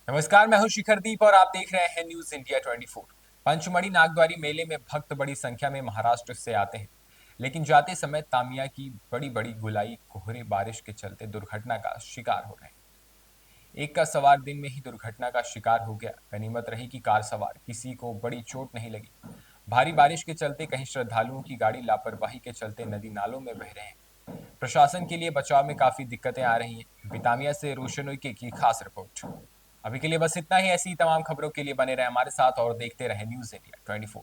नमस्कार, मैं हूं शिखरदीप और आप देख रहे हैं न्यूज इंडिया 24। पंचमढ़ी नागद्वारी मेले में भक्त बड़ी संख्या में महाराष्ट्र से आते हैं, लेकिन जाते समय तामिया की बड़ी बड़ी गुलाई कोहरे बारिश के चलते दुर्घटना का शिकार हो रहे हैं। एक का सवार दिन में ही दुर्घटना का शिकार हो गया। गनीमत रही कि कार सवार किसी को बड़ी चोट नहीं लगी। भारी बारिश के चलते कहीं श्रद्धालुओं की गाड़ी लापरवाही के चलते नदी नालों में बह रहे हैं। प्रशासन के लिए बचाव में काफी दिक्कतें आ रही हैं। बितामिया से रोशन उइके की खास रिपोर्ट। अभी के लिए बस इतना ही। ऐसी तमाम खबरों के लिए बने रहे हमारे साथ और देखते रहे न्यूज इंडिया 24।